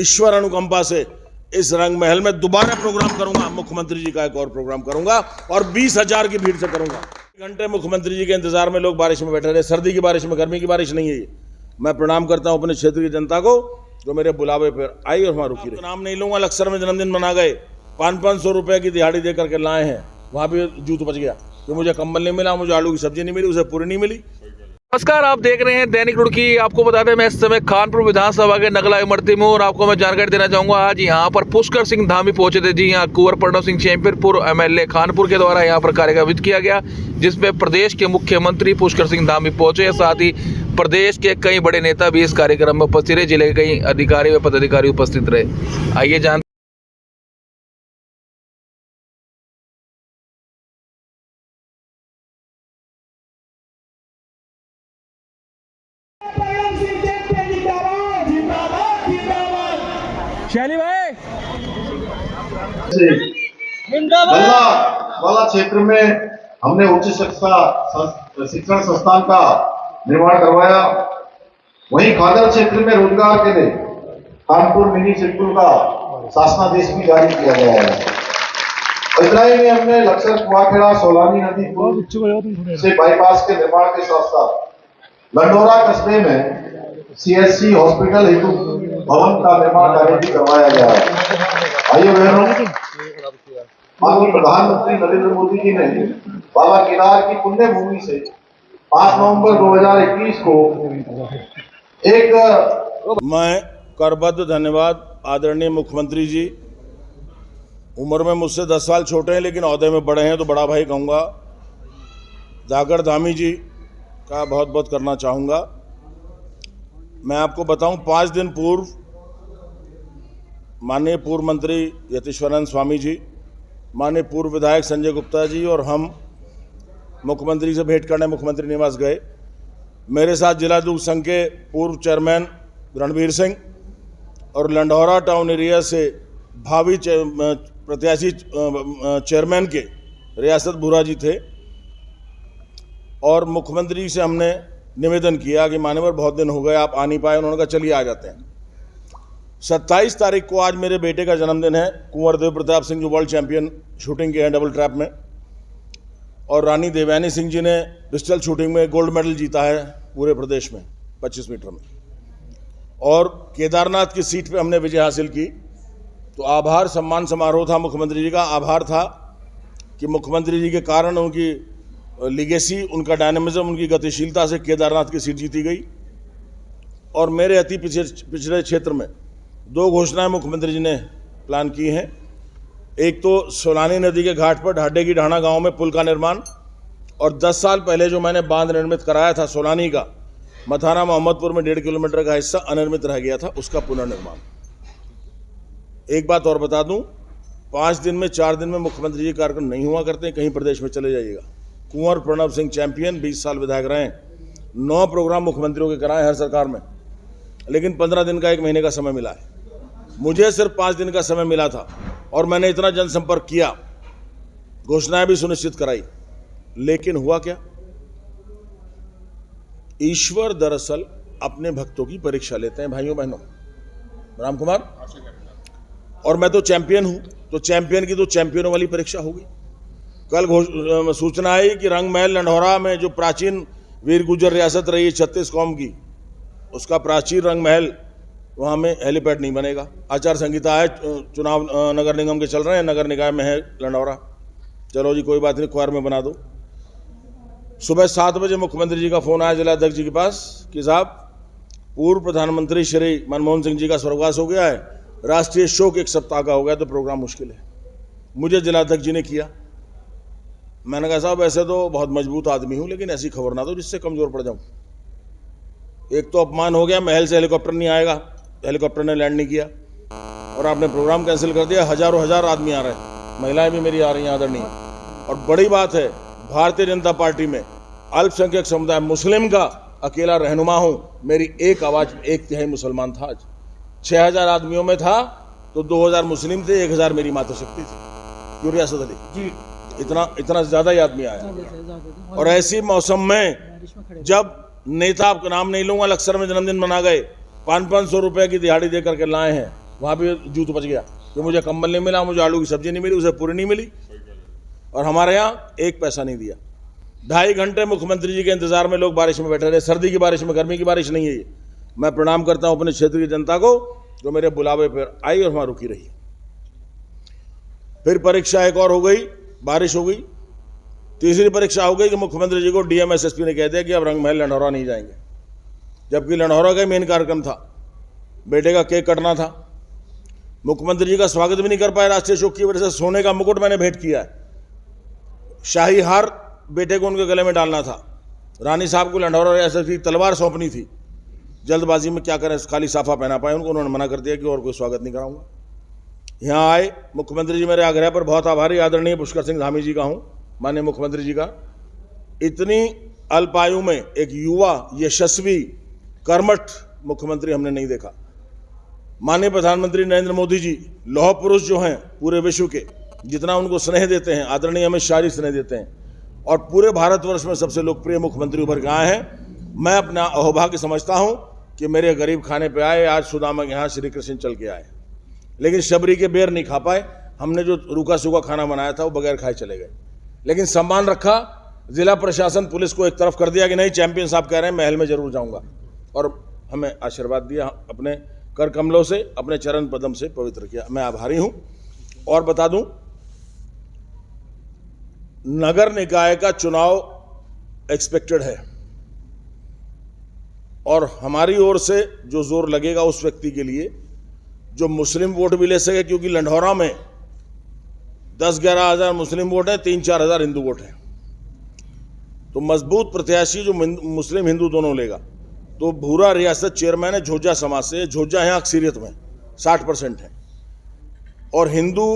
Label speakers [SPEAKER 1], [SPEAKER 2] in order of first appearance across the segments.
[SPEAKER 1] ईश्वर अनुकंपा से इस रंग महल में दोबारा प्रोग्राम करूंगा। मुख्यमंत्री जी का एक और प्रोग्राम करूंगा और 20,000 की भीड़ से करूंगा। घंटे मुख्यमंत्री जी के इंतजार में लोग बारिश में बैठे रहे, सर्दी की बारिश में, गर्मी की बारिश नहीं है ये। मैं प्रणाम करता हूं अपने क्षेत्र की जनता को जो मेरे बुलावे पर आई और वहां रुकी रही। नाम नहीं लूंगा, लक्सर में जन्मदिन मना गए, 500-500 रुपए की दिहाड़ी दे करके लाए हैं, वहां भी जूत बच गया कि मुझे कंबल नहीं मिला, मुझे आलू की सब्जी नहीं मिली, उसे पूरी नहीं मिली।
[SPEAKER 2] नमस्कार, आप देख रहे हैं दैनिक रुड़की। आपको बता दें मैं इस समय खानपुर विधानसभा के नगला इमरती में हूं और आपको मैं जानकारी देना चाहूंगा। आज यहां पर पुष्कर सिंह धामी पहुंचे थे। जी यहां कुंवर प्रणव सिंह चैंपियनपुर MLA खानपुर के द्वारा यहां पर कार्यक्रम आयोजित किया गया, जिसमें प्रदेश के मुख्यमंत्री पुष्कर सिंह धामी पहुंचे, साथ ही प्रदेश के कई बड़े नेता भी इस कार्यक्रम में उपस्थित रहे, जिले के कई अधिकारी व पदाधिकारी उपस्थित रहे। आइए जान शैली भाई।
[SPEAKER 3] गल्ला वाला क्षेत्र में हमने उच्च शिक्षण संस्थान का निर्माण करवाया। वहीं खादर क्षेत्र में रोजगार के लिए कानपुर मिनी स्कूल का शासनादेश भी जारी किया गया है। और इतना ही नहीं, हमने लक्सर कुआखेड़ा सोलानी नदी पुल से बाईपास के निर्माण के साथ साथ लंडोरा कस्बे में CSC हॉस्पिटल हेतु भवन का निर्माण कार्य भी करवाया गया है। आइए बहनों, माननीय प्रधानमंत्री नरेंद्र मोदी जी ने बाबा केदार की पुण्य भूमि से 5 नवंबर 2021 को एक
[SPEAKER 1] मैं करबद्ध धन्यवाद आदरणीय मुख्यमंत्री जी, उम्र में मुझसे 10 साल छोटे हैं लेकिन ओहदे में बड़े हैं तो बड़ा भाई कहूँगा, जागर धामी जी का बहुत बहुत करना चाहूँगा। मैं आपको बताऊं, 5 दिन पूर्व माननीय पूर्व मंत्री यतीश्वरानंद स्वामी जी, माननीय पूर्व विधायक संजय गुप्ता जी और हम मुख्यमंत्री से भेंट करने मुख्यमंत्री निवास गए। मेरे साथ जिला दूध संघ के पूर्व चेयरमैन रणवीर सिंह और लंढौरा टाउन एरिया से भावी प्रत्याशी चेयरमैन के रियासत भूरा जी थे। और मुख्यमंत्री से हमने निवेदन किया कि मान्यवर बहुत दिन हो गए आप आ नहीं पाए। उन्होंने कहा चलिए आ जाते हैं। 27 तारीख को आज मेरे बेटे का जन्मदिन है, कुंवर देव प्रताप सिंह जो वर्ल्ड चैंपियन शूटिंग के हैं डबल ट्रैप में, और रानी देवयानी सिंह जी ने पिस्टल शूटिंग में गोल्ड मेडल जीता है पूरे प्रदेश में 25 मीटर में, और केदारनाथ की सीट पे हमने विजय हासिल की। तो आभार सम्मान समारोह था मुख्यमंत्री जी का। आभार था कि मुख्यमंत्री जी के कारण उनकी लीगेसी, उनका डायनामिज्म, उनकी गतिशीलता से केदारनाथ की सीट जीती गई। और मेरे अति पिछड़े क्षेत्र में 2 घोषणाएं मुख्यमंत्री जी ने प्लान की हैं। एक तो सोलानी नदी के घाट पर ढाडे की ढाणा गांव में पुल का निर्माण, और 10 साल पहले जो मैंने बांध निर्मित कराया था सोलानी का, मथाना मोहम्मदपुर में 1.5 किलोमीटर का हिस्सा अनिर्मित रह गया था, उसका पुनर्निर्माण। एक बात और बता दूं, 5 दिन में 4 दिन में मुख्यमंत्री जी कार्यक्रम नहीं हुआ करते, कहीं प्रदेश में चले जाइएगा। कुंवर प्रणव सिंह चैंपियन 20 साल विधायक रहे, 9 प्रोग्राम मुख्यमंत्रियों के कराए हर सरकार में, लेकिन 15 दिन का 1 महीने का समय मिला है। मुझे सिर्फ 5 दिन का समय मिला था और मैंने इतना जनसंपर्क किया, घोषणाएं भी सुनिश्चित कराई, लेकिन हुआ क्या? ईश्वर दरअसल अपने भक्तों की परीक्षा लेते हैं भाइयों बहनों। राम कुमार, और मैं तो चैंपियन हूं, तो चैंपियन की तो चैंपियनों वाली परीक्षा होगी। कल सूचना आई कि रंग महल लंढौरा में जो प्राचीन वीर गुर्जर रियासत रही है 36 कौम की, उसका प्राचीन रंग महल, वहाँ में हेलीपैड नहीं बनेगा। आचार संहिता है, चुनाव नगर निगम के चल रहे हैं, नगर निकाय में है लंढौरा। चलो जी कोई बात नहीं, कुआर में बना दो। सुबह 7 बजे मुख्यमंत्री जी का फ़ोन आया जिलाध्यक्ष जी के पास कि साहब पूर्व प्रधानमंत्री श्री मनमोहन सिंह जी का स्वर्गवास हो गया है, राष्ट्रीय शोक 1 सप्ताह का हो गया, तो प्रोग्राम मुश्किल है। मुझे जिलाध्यक्ष जी ने किया, मैंने कहा साहब ऐसे तो बहुत मजबूत आदमी हूं, लेकिन ऐसी खबर ना दो जिससे कमजोर पड़ जाऊं। एक तो अपमान हो गया, महल से हेलीकॉप्टर नहीं आएगा, हेलीकॉप्टर ने लैंड नहीं किया, और आपने प्रोग्राम कैंसिल कर दिया। हजारों हजार आदमी आ रहे हैं, महिलाएं भी मेरी आ रही हैं आदरणीय। और बड़ी बात है, भारतीय जनता पार्टी में अल्पसंख्यक समुदाय मुस्लिम का अकेला रहनुमा हूं। मेरी एक आवाज 1/3 मुसलमान था। आज 6000 आदमियों में था तो 2000 मुस्लिम थे, 1000 मेरी मातृशक्ति थी, जो रियासत अली जी। इतना ज्यादा ही आदमी आया। और ऐसी मौसम में जब नेता, आपका नाम नहीं लूंगा, लक्सर में जन्मदिन मना गए, 500-500 रुपए की दिहाड़ी दे करके लाए हैं, वहाँ भी जूत बच गया कि मुझे कंबल नहीं मिला, मुझे आलू की सब्जी नहीं मिली, उसे पूरी नहीं मिली। और हमारे यहाँ एक पैसा नहीं दिया। 2.5 घंटे मुख्यमंत्री जी के इंतजार में लोग बारिश में बैठे रहे, सर्दी की बारिश में, गर्मी की बारिश नहीं है ये। मैं प्रणाम करता हूँ अपने क्षेत्र की जनता को जो मेरे बुलावे पर आई और वहाँ रुकी रही। फिर परीक्षा एक और हो गई, बारिश हो गई। तीसरी परीक्षा हो गई कि मुख्यमंत्री जी को डीएम एसएसपी ने कह दिया कि अब रंगमहल लंढौरा नहीं जाएंगे, जबकि लंढौरा का मेन कार्यक्रम था, बेटे का केक कटना था। मुख्यमंत्री जी का स्वागत भी नहीं कर पाए राष्ट्रीय शोक की वजह से। सोने का मुकुट मैंने भेंट किया है, शाही हार बेटे को उनके गले में डालना था। रानी साहब को लंढौरा रियासत की तलवार सौंपनी थी, जल्दबाजी में क्या करें, खाली साफा पहना पाए उनको। उन्होंने मना कर दिया कि और कोई स्वागत नहीं कराऊंगा। यहाँ आए मुख्यमंत्री जी, मेरे आग्रह पर बहुत आभारी आदरणीय पुष्कर सिंह धामी जी का हूँ, माननीय मुख्यमंत्री जी का। इतनी अल्प आयु में एक युवा यशस्वी कर्मठ मुख्यमंत्री हमने नहीं देखा। माननीय प्रधानमंत्री नरेंद्र मोदी जी लौह पुरुष जो हैं पूरे विश्व के, जितना उनको स्नेह देते हैं, आदरणीय अमित शाह जी स्नेह देते हैं, और पूरे भारतवर्ष में सबसे लोकप्रिय मुख्यमंत्री उभर के आए हैं। मैं अपना अहोभाग्य समझता हूं कि मेरे गरीब खाने पे आए। आज सुदामा के यहाँ श्री कृष्ण चल के आए, लेकिन शबरी के बेर नहीं खा पाए। हमने जो रूखा सूखा खाना बनाया था वो बगैर खाए चले गए, लेकिन सम्मान रखा। जिला प्रशासन पुलिस को एक तरफ कर दिया कि नहीं, चैंपियन साहब कह रहे हैं महल में जरूर जाऊंगा, और हमें आशीर्वाद दिया, अपने कर कमलों से, अपने चरण पदम से पवित्र किया। मैं आभारी हूं। और बता दूं, नगर निकाय का चुनाव एक्सपेक्टेड है, और हमारी ओर से जो जोर लगेगा उस व्यक्ति के लिए जो मुस्लिम वोट भी ले सके, क्योंकि लंढौरा में 10-11 हज़ार मुस्लिम वोट है, 3-4 हज़ार हिंदू वोट है। तो मजबूत प्रत्याशी जो मुस्लिम हिंदू दोनों लेगा। तो भूरा रियासत चेयरमैन है झोजा समाज से। झोजा यहाँ अक्सरियत में 60% है, और हिंदू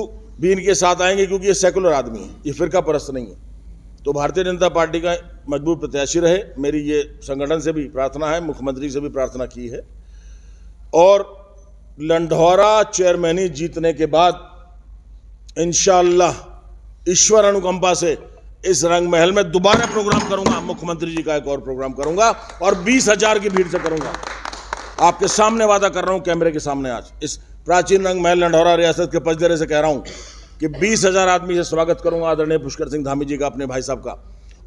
[SPEAKER 1] भी इनके साथ आएंगे क्योंकि ये सेकुलर आदमी है, ये फिरका परस्त नहीं है। तो भारतीय जनता पार्टी का मजबूत प्रत्याशी रहे, मेरी ये संगठन से भी प्रार्थना है, मुख्यमंत्री से भी प्रार्थना की है। और लंढौरा चेयरमैनी जीतने के बाद इंशाअल्लाह ईश्वर अनुकंपा से इस रंग महल में दोबारा प्रोग्राम करूंगा, मुख्यमंत्री जी का एक और प्रोग्राम करूंगा, और 20,000 की भीड़ से करूंगा। आपके सामने वादा कर रहा हूं, कैमरे के सामने, आज इस प्राचीन रंग महल लंढौरा रियासत के पचदेरे से कह रहा हूं कि 20,000 आदमी से स्वागत करूंगा आदरणीय पुष्कर सिंह धामी जी का, अपने भाई साहब का।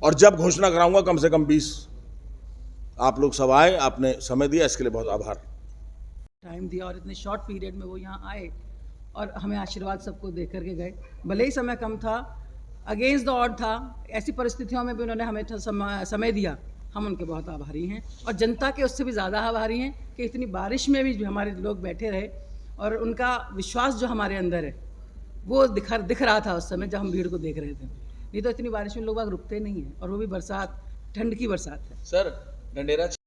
[SPEAKER 1] और जब घोषणा कराऊंगा कम से कम 20। आप लोग सब आए, आपने समय दिया, इसके लिए बहुत आभार।
[SPEAKER 4] टाइम दिया और इतने शॉर्ट पीरियड में वो यहाँ आए और हमें आशीर्वाद सबको दे करके गए। भले ही समय कम था, अगेंस्ट द ऑड था, ऐसी परिस्थितियों में भी उन्होंने हमें समय दिया। हम उनके बहुत आभारी हैं, और जनता के उससे भी ज़्यादा आभारी हैं कि इतनी बारिश में भी जो हमारे लोग बैठे रहे, और उनका विश्वास जो हमारे अंदर है वो दिख रहा था उस समय जब हम भीड़ को देख रहे थे। नहीं तो इतनी बारिश में लोग बाग रुकते नहीं हैं, और वो भी बरसात, ठंड की बरसात है।
[SPEAKER 2] सर, ढंढेरा